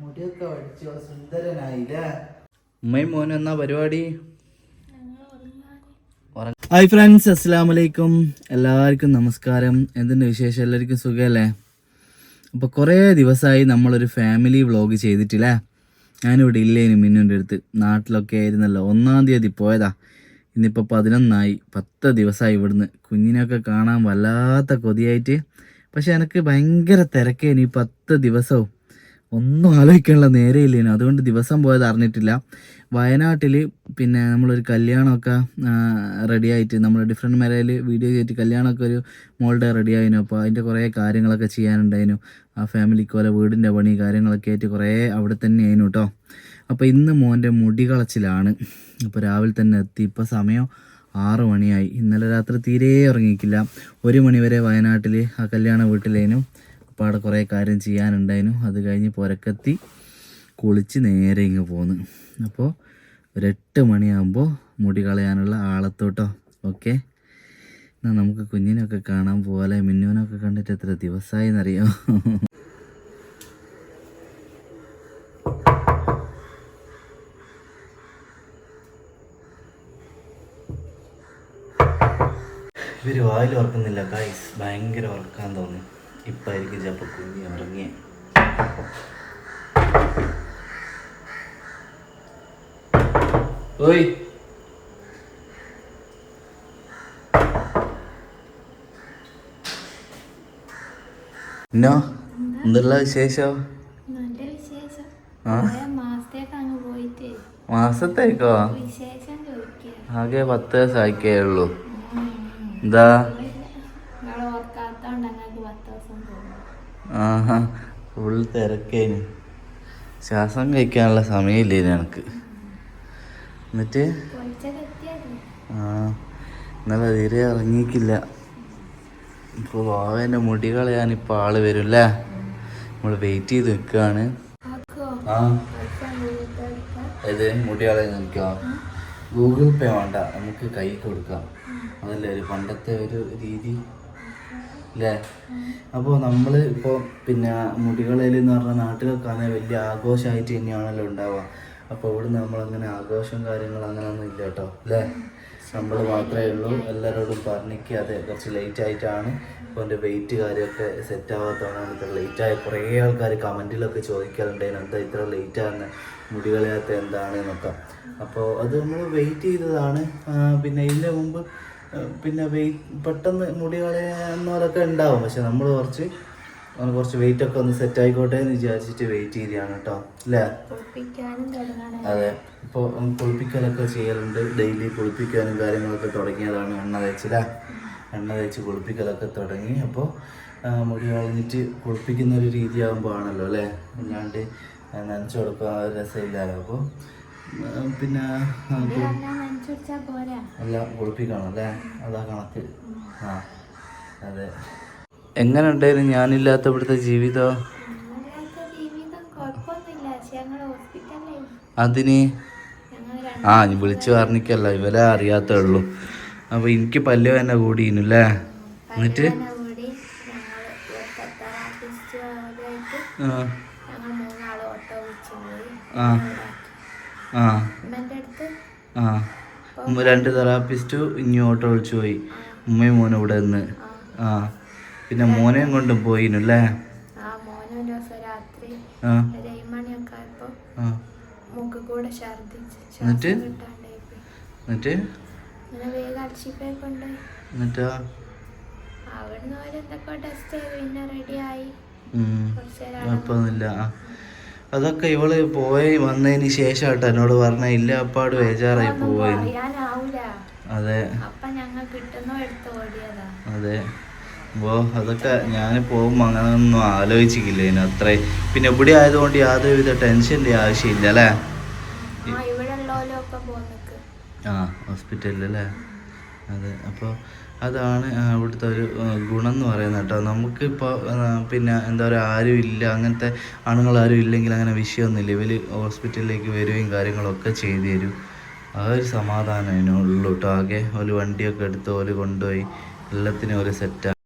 മുടിയൊക്കെ വടിച്ചോ, സുന്ദരനായില്ലേ? ഉമ്മയും മോനും എന്നാ പരിപാടി? ഹായ് ഫ്രണ്ട്സ്, അസ്സലാമലൈക്കും. എല്ലാവർക്കും നമസ്കാരം. എന്തുണ്ട് വിശേഷം? എല്ലാവർക്കും സുഖമല്ലേ? അപ്പോൾ കുറേ ദിവസമായി നമ്മളൊരു ഫാമിലി വ്ളോഗ് ചെയ്തിട്ടില്ലേ? ഞാനിവിടെ ഇല്ലേനു, മിന്നുൻ്റെ അടുത്ത് നാട്ടിലൊക്കെ ആയിരുന്നല്ലോ. 1-ാം തീയതി പോയതാ, ഇന്നിപ്പോൾ 11 10 ദിവസമായി ഇവിടുന്ന്. കുഞ്ഞിനെയൊക്കെ കാണാൻ വല്ലാത്ത കൊതിയായിട്ട്. പക്ഷെ എനിക്ക് ഭയങ്കര തിരക്കേനു ഈ 10 ദിവസവും. ഒന്നും ആലോചിക്കാനുള്ള നേരെയില്ലേനു. അതുകൊണ്ട് ദിവസം പോയത് അറിഞ്ഞിട്ടില്ല. വയനാട്ടിൽ പിന്നെ നമ്മളൊരു കല്യാണമൊക്കെ റെഡിയായിട്ട്, നമ്മൾ ഡിഫറെൻറ്റ് മേഖലയിൽ വീഡിയോ ചെയ്തിട്ട് കല്യാണമൊക്കെ ഒരു മോളുടെ റെഡിയായിരുന്നു. അപ്പോൾ അതിൻ്റെ കുറേ കാര്യങ്ങളൊക്കെ ചെയ്യാനുണ്ടായിരുന്നു. ആ ഫാമിലിക്ക് പോലെ വീടിൻ്റെ പണി കാര്യങ്ങളൊക്കെ ആയിട്ട് കുറേ അവിടെ തന്നെ ആയിരുന്നു കേട്ടോ. അപ്പോൾ ഇന്ന് മോൻ്റെ മുടി കളച്ചിലാണ്. അപ്പോൾ രാവിലെ തന്നെ എത്തി. ഇപ്പോൾ സമയം 6 മണിയായി. ഇന്നലെ രാത്രി തീരെ ഉറങ്ങിയിട്ടില്ല. 1 മണി വരെ വയനാട്ടിൽ ആ കല്യാണ വീട്ടിലേനു. അപ്പോൾ അവിടെ കുറേ കാര്യം ചെയ്യാനുണ്ടായിരുന്നു. അത് കഴിഞ്ഞ് പുരക്കെത്തി കുളിച്ച് നേരെ ഇങ്ങ് പോന്ന്. അപ്പോൾ ഒരു 8 മണിയാകുമ്പോൾ മുടി കളയാനുള്ള ആളത്തോട്ടോ. ഓക്കെ, എന്നാൽ നമുക്ക് കുഞ്ഞിനൊക്കെ കാണാൻ പോകാല്ലേ. മിന്നുവിനൊക്കെ കണ്ടിട്ട് എത്ര ദിവസമായി എന്നറിയോ? ഇവർ വായിൽ ഉറക്കുന്നില്ല ഗൈസ്. ഭയങ്കര ഉറക്കാൻ തോന്നി. ഇപ്പായിരിക്കും ചിലപ്പോൾ കുഞ്ഞി ഉറങ്ങിയ. ഓയ് എന്നോ എന്തുള്ള വിശേഷം? മാസത്തേക്കോ? ആകെ 10 ദിവസമായിക്കേ ഉള്ളൂ. എന്താ? ആഹാ, ഫുൾ തിരക്കേന്. ശ്വാസം കഴിക്കാനുള്ള സമയമില്ലേന് എനിക്ക്. എന്നിട്ട് ഇന്നലെ തീരെ ഇറങ്ങിക്കില്ല. ഇപ്പോൾ വാവേൻ്റെ മുടി കളയാനിപ്പോൾ ആള് വരും അല്ലേ? നമ്മൾ വെയിറ്റ് ചെയ്ത് നിൽക്കുകയാണ്. ഇത് മുടി കളയാൻ നിൽക്കാം. ഗൂഗിൾ പേ വേണ്ട, നമുക്ക് കൈ കൊടുക്കാം. അതല്ലേ ഒരു പണ്ടത്തെ ഒരു രീതി അല്ലേ? അപ്പോൾ നമ്മൾ ഇപ്പോൾ പിന്നെ മുടികളയിൽ എന്ന് പറഞ്ഞാൽ നാട്ടിലൊക്കെ ആണെങ്കിൽ വലിയ ആഘോഷമായിട്ട് തന്നെയാണല്ലോ ഉണ്ടാവുക. അപ്പോൾ ഇവിടുന്ന് നമ്മളങ്ങനെ ആഘോഷം കാര്യങ്ങൾ അങ്ങനെയൊന്നും ഇല്ല കേട്ടോ അല്ലേ? നമ്മൾ മാത്രമേ ഉള്ളൂ. എല്ലാവരോടും പറഞ്ഞിക്കാതെ കുറച്ച് ലേറ്റ് ആയിട്ടാണ്. അപ്പോൾ എൻ്റെ വെയിറ്റ് കാര്യമൊക്കെ സെറ്റ് ആവാത്തതാണ് ഇത്ര ലേറ്റായ. കുറേ ആൾക്കാർ കമൻറ്റിലൊക്കെ ചോദിക്കാറുണ്ടായിരുന്നു എന്താ ഇത്ര ലേറ്റാണ്, മുടി കളയാത്ത എന്താണ് എന്നൊക്കെ. അപ്പോൾ അത് നമ്മൾ വെയിറ്റ് ചെയ്തതാണ്. പിന്നെ ഇതിൻ്റെ മുമ്പ് പിന്നെ പെട്ടെന്ന് മുടി കളയുന്നവരൊക്കെ ഉണ്ടാവും. പക്ഷെ നമ്മൾ കുറച്ച് വെയിറ്റ് ഒക്കെ ഒന്ന് സെറ്റ് ആയിക്കോട്ടെ എന്ന് വിചാരിച്ചിട്ട് വെയിറ്റ് ചെയ്തതാണ് കേട്ടോ അല്ലേ? അതെ, ഇപ്പോൾ കുളിപ്പിക്കലൊക്കെ ചെയ്യലുണ്ട്. ഡെയിലി കുളിപ്പിക്കാനും കാര്യങ്ങളൊക്കെ തുടങ്ങിയതാണ്. എണ്ണ തേച്ച് കുളിപ്പിക്കലൊക്കെ തുടങ്ങി. അപ്പോൾ മുടി കളഞ്ഞിട്ട് കുളിപ്പിക്കുന്ന ഒരു രീതിയാകുമ്പോൾ ആണല്ലോ അല്ലേ? അല്ലാണ്ട് നനച്ചു കൊടുക്കാൻ രസമില്ലല്ലോ. അപ്പോൾ പിന്നെ അല്ല കുളിപ്പിക്കണം അല്ലേ? അതാ കണക്ക്. അതെ. എങ്ങനെ ഉണ്ടായിരുന്നു ഞാനില്ലാത്ത ഇവിടുത്തെ ജീവിതം? അതിന് വിളിച്ചു പറഞ്ഞിക്കല്ല, ഇവരെ അറിയാത്തേ ഉള്ളൂ. അപ്പോൾ എനിക്ക് പല്ല് തന്നെ കൂടിയില്ലേ? എന്നിട്ട് രണ്ട് തെറാപ്പിസ്റ്റ് ഇനി ഓട്ടോ വിളിച്ചു പോയി. ഉമ്മയും മോനും ഇവിടെ നിന്ന്. പിന്നെ മോനെയും കൊണ്ടും പോയില്ലേ? എന്നിട്ട് കുഴപ്പമൊന്നുമില്ല. അതൊക്കെ ഇവള് വന്നതിന് ശേഷം കേട്ടോ എന്നോട് പറഞ്ഞ. ഇല്ല അപ്പാട് ബേജാറായി പോയി. അതെ അതെ. അപ്പോൾ അതൊക്കെ ഞാൻ പോകുമ്പോൾ അങ്ങനെ ഒന്നും ആലോചിച്ചിട്ടില്ല ഇതിന് അത്രയും. പിന്നെ ഇവിടെ ആയതുകൊണ്ട് യാതൊരുവിധ ടെൻഷൻ്റെ ആവശ്യമില്ല അല്ലേ? ഹോസ്പിറ്റലിൽ അല്ലേ? അതെ. അപ്പോൾ അതാണ് ഇവിടുത്തെ ഒരു ഗുണം എന്ന് പറയുന്നത് കേട്ടോ. നമുക്കിപ്പോൾ പിന്നെ എന്താ പറയുക, ആരും ഇല്ല, അങ്ങനത്തെ ആണുങ്ങളാരും ഇല്ലെങ്കിൽ അങ്ങനെ വിഷയമൊന്നുമില്ല. ഇവർ ഹോസ്പിറ്റലിലേക്ക് വരികയും കാര്യങ്ങളൊക്കെ ചെയ്തു തരും. ആ ഒരു സമാധാനം അതിനുള്ളൂ കേട്ടോ. ആകെ ഒരു വണ്ടിയൊക്കെ എടുത്ത് ഓല് കൊണ്ടുപോയി എല്ലാത്തിനും ഒരു സെറ്റാണ്.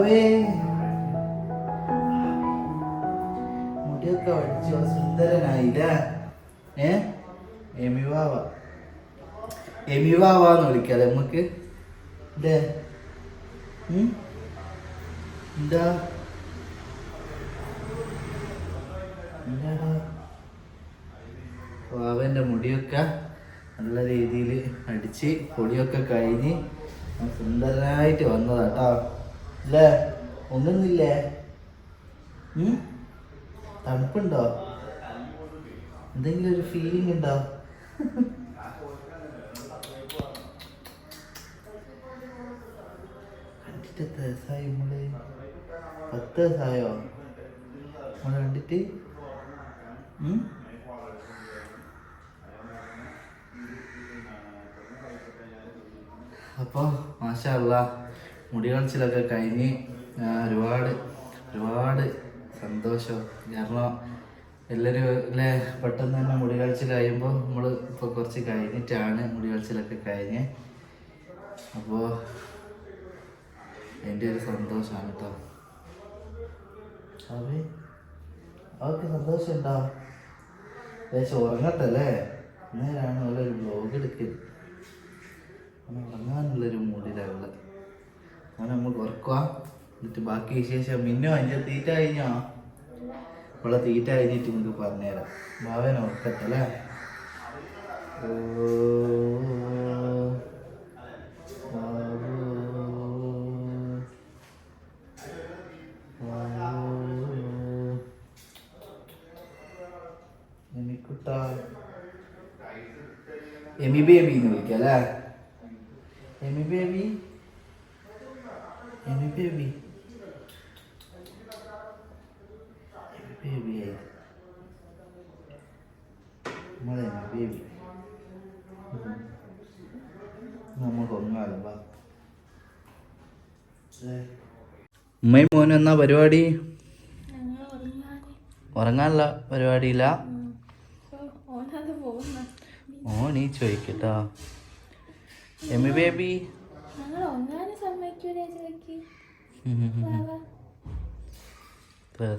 വാവേ മുടിയൊക്കെ വടിച്ചോ സുന്ദരനായില്ല. എമിവാവ എമിവാവാന്ന് വിളിക്കാതെ നമുക്ക് ഇല്ലേ? എന്താ വാവന്റെ മുടിയൊക്കെ നല്ല രീതിയിൽ അടിച്ച് പൊടിയൊക്കെ കഴിഞ്ഞ് സുന്ദരനായിട്ട് വന്നതാട്ടോ അല്ലേ? ഒന്നുമില്ലേ? തണുപ്പുണ്ടോ? എന്തെങ്കിലും ഒരു ഫീലിംഗ് ഉണ്ടോ? കണ്ടിട്ട് എത്ര ദിവസമായി നമ്മള്? 10 ദിവസമായോ നമ്മള് കണ്ടിട്ട്? അപ്പോൾ മാഷാ അല്ലാഹ് മുടി കളച്ചിലൊക്കെ കഴിഞ്ഞ് ഒരുപാട് സന്തോഷം. കാരണം എല്ലാവരും അല്ലേ പെട്ടെന്ന് തന്നെ മുടി കളച്ചിൽ കഴിയുമ്പോൾ നമ്മൾ ഇപ്പോൾ കുറച്ച് കഴിഞ്ഞിട്ടാണ് മുടി കളച്ചിലൊക്കെ കഴിഞ്ഞ്. അപ്പോൾ എൻ്റെ ഒരു സന്തോഷമാണ് കേട്ടോ. അവർക്ക് സന്തോഷമുണ്ടോ? ഏകദേശം ഉറങ്ങട്ടല്ലേ, അന്നേരമാണ് ഓരോ വ്ലോഗ് എടുക്കല്. ഉറങ്ങാനുള്ളൊരു മൂഡിലുള്ള അങ്ങനെ നമ്മൾ ഉറക്കുക. എന്നിട്ട് ബാക്കി വിശേഷം മിന്നോ അതിൻ്റെ തീറ്റ കഴിഞ്ഞോ? ഉള്ള തീറ്റ കഴിഞ്ഞിട്ട് നിങ്ങൾക്ക് പറഞ്ഞുതരാം. ഭാവന ഉറക്കട്ടല്ലേ? എനിക്കുട്ടാ എമി ബേബി എന്ന് വിളിക്കാം അല്ലേ? Amy baby Amy baby baby ആയി നമ്മളെ ബേബി നമുക്ക് ഒന്നാലും ഉമ്മയും മോനും എന്നാ പരിപാടി? ഉറങ്ങാനുള്ള പരിപാടിയില്ല. ഓനീ ചോദിക്കട്ടോ എമി ബേബി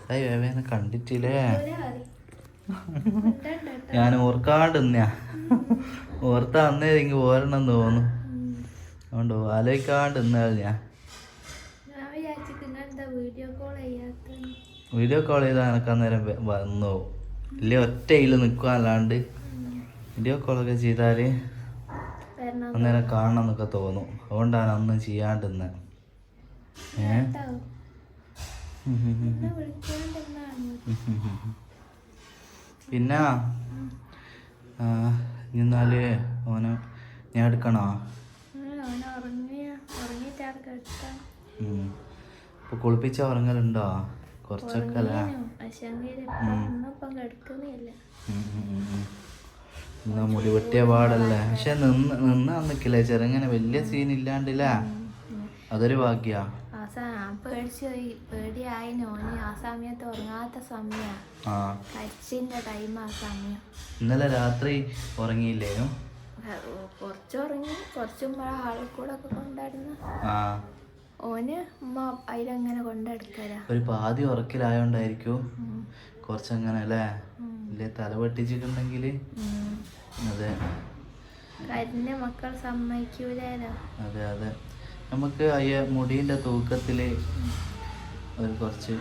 വേവേനെ കണ്ടിട്ടില്ലേ? ഞാൻ ഓർക്കാണ്ട് ഓർത്ത അന്നേരെങ്കിൽ ഓരണം തോന്നുന്നു. അതുകൊണ്ട് ആലോചിക്കാണ്ട് ഞാൻ വീഡിയോ കോൾ ചെയ്താൽ എനക്ക് അന്നേരം വന്നു ഇല്ലേ ഒറ്റയിൽ നിൽക്കാനല്ലാണ്ട് വീഡിയോ കോളൊക്കെ ചെയ്താൽ അന്നേരം കാണണം എന്നൊക്കെ തോന്നും. അതുകൊണ്ടാണ് അന്ന് ചെയ്യാണ്ടിരുന്നത്. പിന്നെ എന്നാല് ഓന് ഞാൻ എടുക്കണോ? ഇപ്പൊ കുളിപ്പിച്ച ഉറങ്ങലുണ്ടോ? കുറച്ചൊക്കെ അല്ലേ? എന്നാ മുടി വെട്ടിയ പാടല്ലേ? പക്ഷെ നിന്നാ നിക്കില്ലേ ചെറുങ്ങനെ വലിയ സീൻ ഇല്ലാണ്ടില്ല. അതൊരു ഭാഗ്യാ. ഇന്നലെ രാത്രി ഉറങ്ങിയില്ലേനു? കുറച്ചുറങ്ങി, കുറച്ചും ആൾക്കൂടൊക്കെ കൊണ്ടാടുന്ന ഓന് ഉമ്മ അതിലങ്ങനെ കൊണ്ടെടുക്കല. ഒരു പാതി ഉറക്കിലായോണ്ടായിരിക്കും കുറച്ചങ്ങനെ അല്ലേ? ഇല്ലേ തല വെട്ടിച്ചിട്ടുണ്ടെങ്കിൽ അതെ മക്കൾ സമ്മതിക്കൂലോ. അതെ അതെ നമുക്ക് മുടീൻ്റെ തൂക്കത്തിൽ ഒരു കുറച്ച്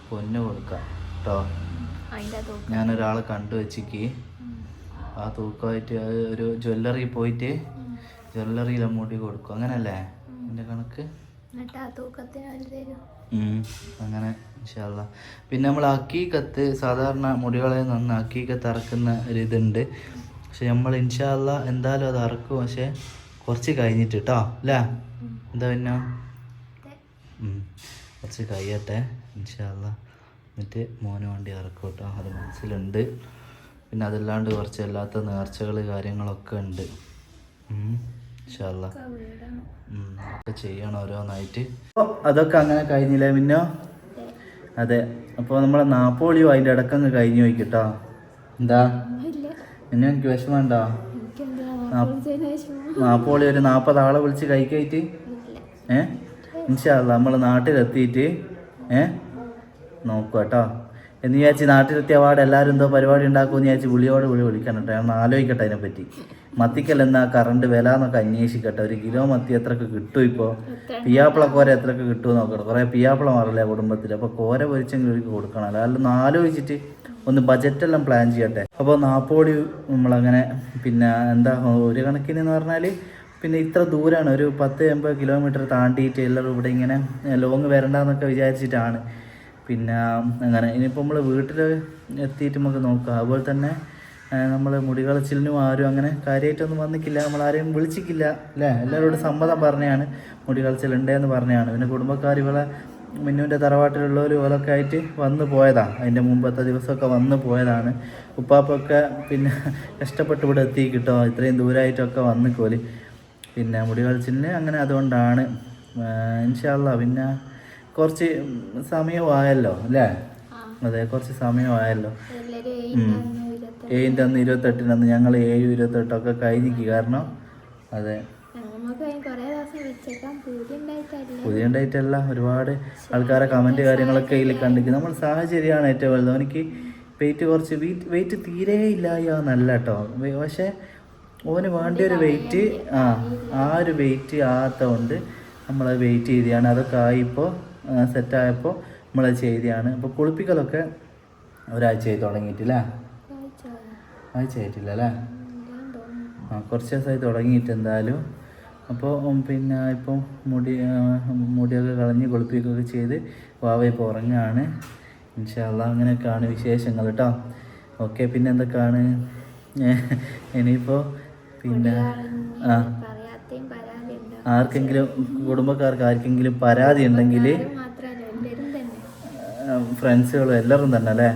പൊന്ന് കൊടുക്കാം കേട്ടോ. ഞാനൊരാളെ കണ്ടു വെച്ചിക്ക് ആ തൂക്കമായിട്ട് അത് ഒരു ജ്വല്ലറി പോയിട്ട് ജ്വല്ലറിയിലെ മുടി കൊടുക്കും. അങ്ങനല്ലേ എൻ്റെ കണക്ക്? അങ്ങനെ ഇൻഷാ അല്ലാഹ്. പിന്നെ നമ്മൾ അക്കീക്കത്ത് സാധാരണ മുടികളെ നിന്ന് അക്കീക്കത്ത് ഇറക്കുന്ന ഒരിതുണ്ട്. പക്ഷെ നമ്മൾ ഇൻഷാ അല്ലാഹ് എന്തായാലും അത് ഇറക്കും. പക്ഷെ കുറച്ച് കഴിഞ്ഞിട്ട് കേട്ടോ അല്ലേ? എന്താ പിന്നെ കുറച്ച് കഴിയട്ടെ ഇൻഷാ അല്ലാഹ്. എന്നിട്ട് മോന് വേണ്ടി ഇറക്കും കേട്ടോ, അത് മനസ്സിലുണ്ട്. പിന്നെ അതല്ലാണ്ട് കുറച്ച് അല്ലാത്ത നേർച്ചകൾ കാര്യങ്ങളൊക്കെ ഉണ്ട്. ഇൻഷാ അല്ലാഹ് ഒക്കെ ചെയ്യണം ഓരോന്നായിട്ട്. അപ്പോൾ അതൊക്കെ അങ്ങനെ കഴിഞ്ഞില്ലേ പിന്നെ? അതെ. അപ്പോൾ നമ്മളെ നാപ്പോളിയോ അതിൻ്റെ ഇടക്കങ്ങ് കഴിഞ്ഞു പോയിക്കിട്ടോ. എന്താ പിന്നെ എനിക്ക് വിഷമമുണ്ടോ? നാപ്പോളി ഒരു 40 ആളെ വിളിച്ച് കഴിക്കായിട്ട് ഇൻഷാ അല്ലാ നമ്മൾ നാട്ടിലെത്തിയിട്ട് നോക്കുക കേട്ടോ. എന്ന് വിചാരിച്ച് നാട്ടിലെത്തിയ പാടെ എല്ലാവരും എന്തോ പരിപാടി ഉണ്ടാക്കുമെന്ന് വിചാരിച്ച് വിളിയോട് വിളിക്കണം കേട്ടോ. ഞാൻ ആലോചിക്കട്ടെ അതിനെപ്പറ്റി. മത്തിക്കൽ എന്നാ കറണ്ട് വില എന്നൊക്കെ അന്വേഷിക്കട്ടെ. 1 കിലോ മത്തി എത്രക്ക് കിട്ടും? ഇപ്പോൾ പിയാപ്പിള കോര എത്രക്ക് കിട്ടുമെന്ന് നോക്കണം. കുറേ പിയാപ്പിള മാറില്ല കുടുംബത്തിൽ. അപ്പോൾ കോര പൊരിച്ചെങ്കിലും ഒരിക്കൽ കൊടുക്കണം. അല്ലാതെ ആലോചിച്ചിട്ട് ഒന്ന് ബജറ്റെല്ലാം പ്ലാൻ ചെയ്യട്ടെ. അപ്പോൾ നാപ്പോടി നമ്മളങ്ങനെ പിന്നെ എന്താ ഒരു കണക്കിന് എന്ന് പറഞ്ഞാൽ പിന്നെ ഇത്ര ദൂരമാണ്, ഒരു 10-80 കിലോമീറ്റർ താണ്ടിയിട്ട് എല്ലാവരും ഇവിടെ ഇങ്ങനെ ലോങ് വരണ്ടെന്നൊക്കെ വിചാരിച്ചിട്ടാണ്. പിന്നെ അങ്ങനെ ഇനിയിപ്പോൾ നമ്മൾ വീട്ടിൽ എത്തിയിട്ട് നമുക്ക് നോക്കാം. അതുപോലെ തന്നെ നമ്മൾ മുടി കളച്ചിലിനും ആരും അങ്ങനെ കാര്യമായിട്ടൊന്നും വന്നിക്കില്ല, നമ്മളാരെയും വിളിച്ചിക്കില്ല അല്ലേ. എല്ലാവരോടും സമ്മതം പറഞ്ഞാണ് മുടി കളച്ചിലുണ്ടെന്ന് പറഞ്ഞാണ്. പിന്നെ കുടുംബക്കാർ ഇവിടെ മിന്നുവിൻ്റെ തറവാട്ടിലുള്ളവർ ഓലൊക്കെ ആയിട്ട് വന്നു പോയതാണ്. അതിൻ്റെ മുമ്പത്തെ ദിവസമൊക്കെ വന്നു പോയതാണ്. ഉപ്പാപ്പൊക്കെ പിന്നെ കഷ്ടപ്പെട്ട് ഇവിടെ എത്തി കിട്ടോ, ഇത്രയും ദൂരമായിട്ടൊക്കെ വന്ന് കോലി പിന്നെ മുടി കളിച്ചിലിന് അങ്ങനെ. അതുകൊണ്ടാണ് ഇൻഷാ അല്ലാ. പിന്നെ കുറച്ച് സമയമായല്ലോ അല്ലേ? അതെ, കുറച്ച് സമയമായല്ലോ. 7-ൻ്റെ അന്ന് 28-ൻ്റെ അന്ന് ഞങ്ങൾ 7-28 കഴിഞ്ഞിക്ക്. കാരണം അതെ പുതിയ ഉണ്ടായിട്ടല്ല, ഒരുപാട് ആൾക്കാരെ കമൻറ്റ് കാര്യങ്ങളൊക്കെ ഇതിൽ കണ്ടിട്ട് നമ്മൾ സാഹചര്യമാണ് ഏറ്റവും വലുത്. എനിക്ക് കുറച്ച് വെയിറ്റ് തീരെ ഇല്ലാന്നല്ല കേട്ടോ, പക്ഷേ ഓന് വേണ്ട ഒരു വെയിറ്റ് ആ ഒരു വെയിറ്റ് ആകാത്തതുകൊണ്ട് നമ്മൾ വെയിറ്റ് ചെയ്തതാണ്. അതൊക്കെ ആയിപ്പോൾ സെറ്റായപ്പോൾ നമ്മളത് ചെയ്തതാണ്. അപ്പോൾ കുളിപ്പിക്കലൊക്കെ ഒരാഴ്ചയായി തുടങ്ങിയിട്ടില്ല? ആഴ്ച ആയിട്ടില്ല അല്ലേ? കുറച്ച് ദിവസമായി തുടങ്ങിയിട്ട് എന്തായാലും. അപ്പോൾ പിന്നെ ഇപ്പം മുടിയൊക്കെ കളഞ്ഞ് കുളിപ്പിക്കുകയൊക്കെ ചെയ്ത് വാവ ഇപ്പോൾ ഉറങ്ങുകയാണ്. ഇൻഷാ അല്ലാ. അങ്ങനെയൊക്കെയാണ് വിശേഷങ്ങൾ കേട്ടോ. ഓക്കെ, പിന്നെ എന്തൊക്കെയാണ് ഇനിയിപ്പോൾ പിന്നെ ആർക്കെങ്കിലും കുടുംബക്കാർക്ക് ആർക്കെങ്കിലും പരാതി ഉണ്ടെങ്കിൽ ഫ്രണ്ട്സുകളും എല്ലാവരും തന്നെ അല്ലേ,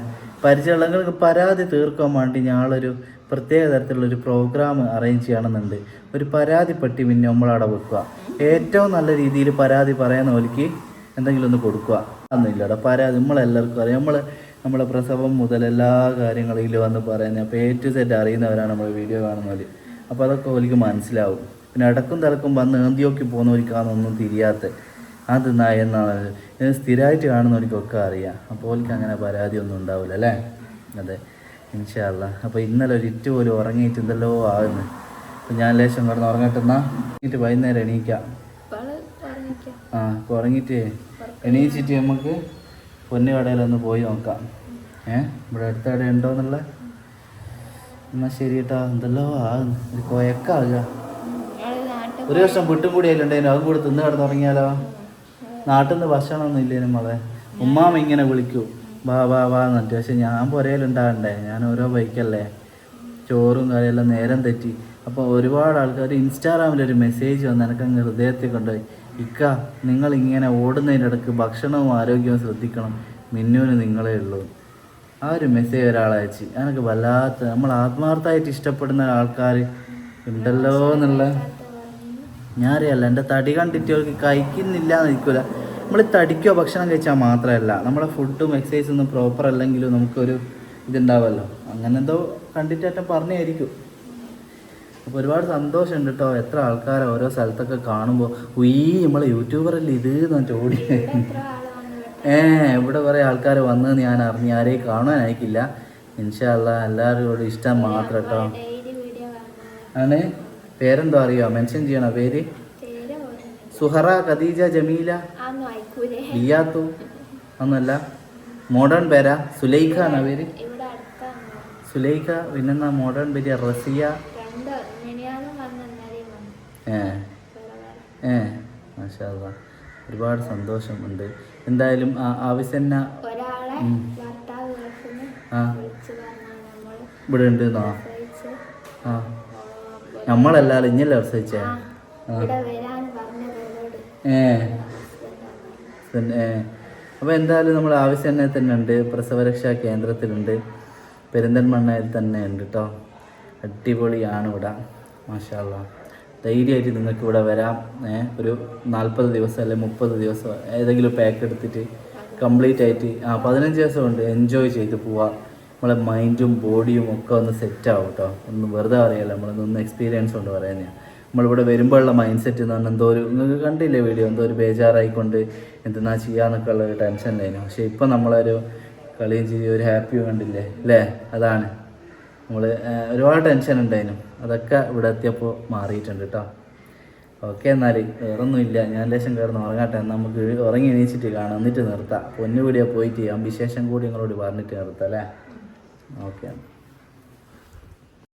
പരിചയമുള്ളവർക്ക് പരാതി തീർക്കാൻ വേണ്ടി ഞങ്ങളൊരു പ്രത്യേക തരത്തിലുള്ളൊരു പ്രോഗ്രാം അറേഞ്ച് ചെയ്യണമെന്നുണ്ട്. ഒരു പരാതി പെട്ടി പിന്നെ നമ്മളവിടെ വെക്കുക. ഏറ്റവും നല്ല രീതിയിൽ പരാതി പറയുന്ന പോലിക്ക് എന്തെങ്കിലും ഒന്ന് കൊടുക്കുക. ഒന്നുമില്ലടാ പരാതി നമ്മളെല്ലാവർക്കും അറിയാം. നമ്മളെ പ്രസവം മുതൽ എല്ലാ കാര്യങ്ങളും ഇതിൽ വന്ന് പറയുന്നത്. അപ്പോൾ A to Z അറിയുന്നവരാണ് നമ്മൾ വീഡിയോ കാണുന്നവർ. അപ്പോൾ അതൊക്കെ ഓലിക്ക് മനസ്സിലാവും. പിന്നെ ഇടക്കും തിളക്കും വന്ന് ഏന്തിയോക്കി പോകുന്നവർക്കാണെന്നൊന്നും തിരിയാത്ത അത് എന്നാണ് സ്ഥിരമായിട്ട് കാണുന്നവർക്കൊക്കെ അറിയാം. അപ്പോൾ ഓലിക്ക് അങ്ങനെ പരാതിയൊന്നും ഉണ്ടാവില്ല അല്ലേ? അതെ, ഇൻഷാ അല്ലാ. അപ്പോൾ ഇന്നലെ ഒരു ഇറ്റ് പോലും ഉറങ്ങിയിട്ട് എന്തല്ലോ ആകുന്നു. അപ്പോൾ ഞാൻ ലേശം കിടന്ന് ഉറങ്ങട്ടെന്നാ എന്നിട്ട് വൈകുന്നേരം എണീക്കാം. ഇപ്പോൾ ഉറങ്ങിയിട്ട് എണീച്ചിട്ട് നമുക്ക് പൊന്നു കടയിലൊന്ന് പോയി നോക്കാം. ഇവിടെ അടുത്ത കട ഉണ്ടോയെന്നുള്ള. എന്നാൽ ശരി കേട്ടോ. എന്തെല്ലോ ആകുന്നു, ഒരു കൊയക്കാകുക. ഒരു വർഷം വിട്ടും കൂടി അതിലുണ്ടായിരുന്നു, അതും കൂടി തിന്ന് കിടന്ന് ഉറങ്ങിയാലോ. നാട്ടിൽ നിന്ന് ഭക്ഷണമൊന്നും ഇല്ലേനും മോളെ. ഉമ്മാമ ഇങ്ങനെ വിളിക്കൂ വാ എന്നിട്ട്. പക്ഷെ ഞാൻ പുരയിലുണ്ടാകണ്ടേ, ഞാൻ ഓരോ ബൈക്കല്ലേ, ചോറും കാര്യമെല്ലാം നേരം തെറ്റി. അപ്പോൾ ഒരുപാട് ആൾക്കാർ ഇൻസ്റ്റാഗ്രാമിലൊരു മെസ്സേജ് വന്ന് എനിക്കങ്ങ് ഹൃദയത്തിൽ കൊണ്ടുപോയി. ഇക്ക, നിങ്ങളിങ്ങനെ ഓടുന്നതിൻ്റെ ഇടയ്ക്ക് ഭക്ഷണവും ആരോഗ്യവും ശ്രദ്ധിക്കണം, മിന്നുവിന് നിങ്ങളേ ഉള്ളൂ. ആ ഒരു മെസ്സേജ് ഒരാളയച്ച് എനിക്ക് വല്ലാത്ത, നമ്മൾ ആത്മാർത്ഥമായിട്ട് ഇഷ്ടപ്പെടുന്ന ആൾക്കാർ ഉണ്ടല്ലോ എന്നുള്ള. ഞാൻ അറിയാമല്ല, എൻ്റെ തടി കണ്ടിട്ട് അവർക്ക് കഴിക്കുന്നില്ല എന്ന് നിൽക്കില്ല. നമ്മൾ തടിക്കോ ഭക്ഷണം കഴിച്ചാൽ മാത്രമല്ല, നമ്മളെ ഫുഡും എക്സസൈസും ഒന്നും പ്രോപ്പർ അല്ലെങ്കിലും നമുക്കൊരു ഇതുണ്ടാവുമല്ലോ. അങ്ങനെ എന്തോ കണ്ടിട്ടേറ്റം പറഞ്ഞായിരിക്കും. അപ്പോൾ ഒരുപാട് സന്തോഷമുണ്ട് കേട്ടോ. എത്ര ആൾക്കാരെ ഓരോ സ്ഥലത്തൊക്കെ കാണുമ്പോൾ നമ്മളെ യൂട്യൂബറല്ലേ ഇത് എന്നിട്ട് ഓടി. ഇവിടെ കുറേ ആൾക്കാർ വന്നതെന്ന് ഞാൻ അറിഞ്ഞ് ആരെയും കാണാനായിക്കില്ല. ഇൻഷാ അല്ലാ എല്ലാവരോടും ഇഷ്ടം മാത്രം കേട്ടോ. ആണ് പേരെന്തോ അറിയോ? മെൻഷൻ ചെയ്യണോ പേര്? സുഹറ, ഖദീജ, ജമീല, ലിയാത്തു ഒന്നല്ല. മോഡേൺ പേരാ? സുലൈഖ എന്നാ പേര്? സുലൈഖ. പിന്നെന്നാ മോഡേൺ പേര്? റസിയ. മാഷാ അല്ലാ. ഒരുപാട് സന്തോഷമുണ്ട്. എന്തായാലും ആവശ്യന്ന ഇവിടെ ഉണ്ടെന്നോ? നമ്മളല്ലാലും ഇഞ്ഞല്ലേ പ്രസവിച്ചേ? അപ്പോൾ എന്തായാലും നമ്മൾ ആവശ്യം തന്നെ ഉണ്ട്. പ്രസവരക്ഷാ കേന്ദ്രത്തിലുണ്ട്, പെരിന്തൽമണ്ണയിൽ തന്നെ ഉണ്ട് കേട്ടോ. അടിപൊളിയാണ് ഇവിടെ, മാഷാ അല്ലാ. ധൈര്യമായിട്ട് നിങ്ങൾക്ക് ഇവിടെ വരാം. ഒരു 40 ദിവസം അല്ലെങ്കിൽ 30 ദിവസം ഏതെങ്കിലും പാക്ക് എടുത്തിട്ട് കംപ്ലീറ്റ് ആയിട്ട് 15 ദിവസം കൊണ്ട് എൻജോയ് ചെയ്ത് പോവാം. നമ്മളെ മൈൻഡും ബോഡിയും ഒക്കെ ഒന്ന് സെറ്റാവും കേട്ടോ. ഒന്ന് വെറുതെ അറിയാമല്ലോ, നമ്മളൊന്ന് എക്സ്പീരിയൻസ് കൊണ്ട് പറയുന്നതാണ്. നമ്മളിവിടെ വരുമ്പോഴുള്ള മൈൻഡ് സെറ്റ് എന്ന് പറഞ്ഞാൽ എന്തോ ഒരു നിങ്ങൾക്ക് കണ്ടില്ലേ വീഡിയോ, എന്തോ ഒരു ബേജാറായിക്കൊണ്ട് എന്തെന്നാ ചെയ്യാന്നൊക്കെ ഉള്ള ഒരു ടെൻഷൻ ഉണ്ടായിരുന്നു. പക്ഷേ ഇപ്പം നമ്മളൊരു കളിയും ചെയ്യും ഒരു ഹാപ്പിയും കണ്ടില്ലേ അല്ലേ? അതാണ് നമ്മൾ ഒരുപാട് ടെൻഷൻ ഉണ്ടായിരുന്നു, അതൊക്കെ ഇവിടെ എത്തിയപ്പോൾ മാറിയിട്ടുണ്ട് കേട്ടോ. ഓക്കെ, എന്നാൽ വേറൊന്നുമില്ല, ഞാൻ ലേശം കയറുന്ന ഉറങ്ങട്ടെ. നമുക്ക് ഉറങ്ങി എണീച്ചിട്ട് കാണാം, എന്നിട്ട് നിർത്താം. പൊന്നു കൂടിയാൽ പോയിട്ട് വിശേഷം കൂടി നിങ്ങളോട് പറഞ്ഞിട്ട് നിർത്താം അല്ലേ? ഓക്കെ.